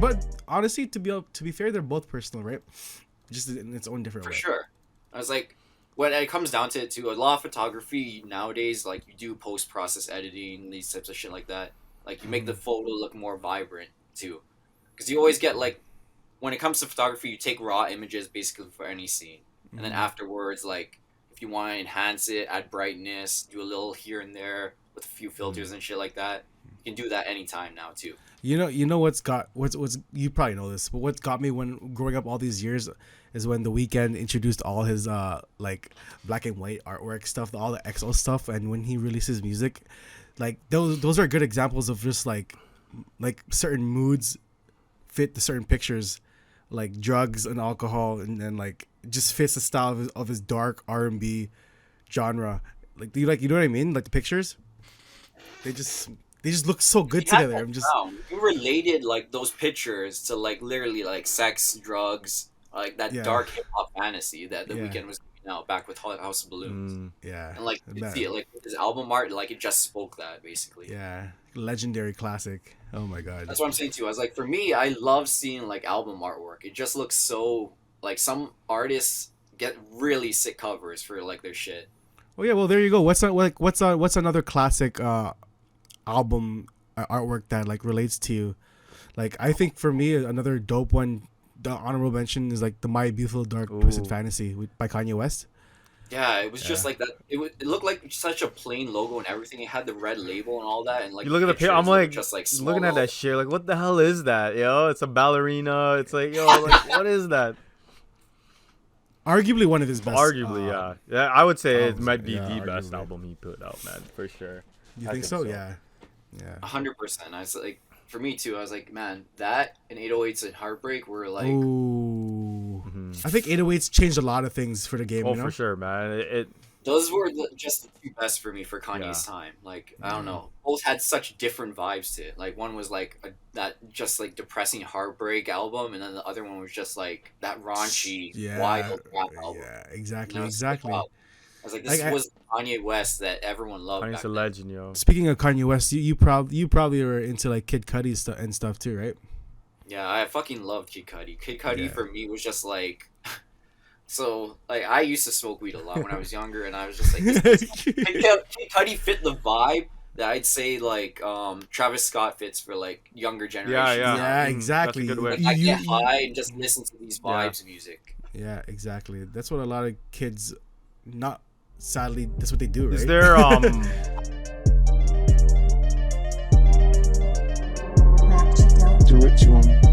but honestly, to be fair, they're both personal, right? Just in its own different For way. sure. I was like, when it comes down to it, too, a lot of photography nowadays, like you do post process editing, these types of shit like that. Like you make the Mhm. photo look more vibrant too, because you always get like when it comes to photography, you take raw images basically for any scene, and then Mhm. afterwards, like if you want to enhance it, add brightness, do a little here and there with a few Mhm. filters and shit like that, you can do that anytime now too. You know what's you probably know this, but what got me when growing up all these years is when The Weeknd introduced all his like black and white artwork stuff, all the XO stuff, and when he releases music, like those are good examples of just like certain moods fit the certain pictures, like drugs and alcohol, and then like just fits the style of his dark R&B genre. Like do you know what I mean? Like the pictures, they just they just look so good You had together. that I'm just sound. You related like those pictures to like literally like sex, drugs, like that yeah dark hip hop fantasy that the yeah weekend was giving out back with House of Balloons. Mm. yeah And like you could see man. it like with his album art, like it just spoke that basically. Yeah, legendary classic. Oh my god. That's what I'm saying too. I was like, for me, I love seeing like album artwork. It just looks so like some artists get really sick covers for like their shit. Oh yeah, well there you go. What's another classic album artwork that like relates to you? Like I think for me another dope one, the honorable mention is like the My Beautiful Dark Twisted Ooh. Fantasy by Kanye West. Yeah, it was Yeah. just like that. It looked like such a plain logo and everything. It had the red label and all that, and like You the look at the picture. I'm pictures, they were like just like small looking at little. that shit. Like, what the hell is that? Yo, it's a ballerina. It's like, yo, like, what is that? Arguably one of his best. Arguably, yeah. Yeah, I would say it albums. might be Yeah, the best arguably. album he put out, man, for sure. You I think think so? so. Yeah. Yeah. 100%. I was like, for me too. I was like, man, that and 808s and Heartbreak were like, Ooh. Hmm. I think 808s changed a lot of things for the game. Oh, You know. for sure, man. It those were just the two best for me for Kanye's Yeah. time. Like, I don't know, both had such different vibes to it. Like, one was like that just like depressing heartbreak album, and then the other one was just like that raunchy, Yeah. wild rap album. Yeah. You Exactly. know, it's like, Exactly. wow. I was like, this Like, was Kanye West that everyone loved Kanye's back a then. legend, yo. speaking of Kanye West, you probably were into like Kid Cudi and stuff too, right? Yeah, I fucking loved Kid Cudi. Kid Cudi Yeah. for me was just like, so like I used to smoke weed a lot when I was younger, and I was just like, Kid Cudi fit the vibe that I'd say like Travis Scott fits for like younger generations. Yeah. Yeah, Mm, exactly. that's a good way. Like You- I you- get you- high and just listen to these Yeah. vibes music. Yeah, exactly. That's what a lot of kids, not sadly, that's what they do, right? Is there Do what you want.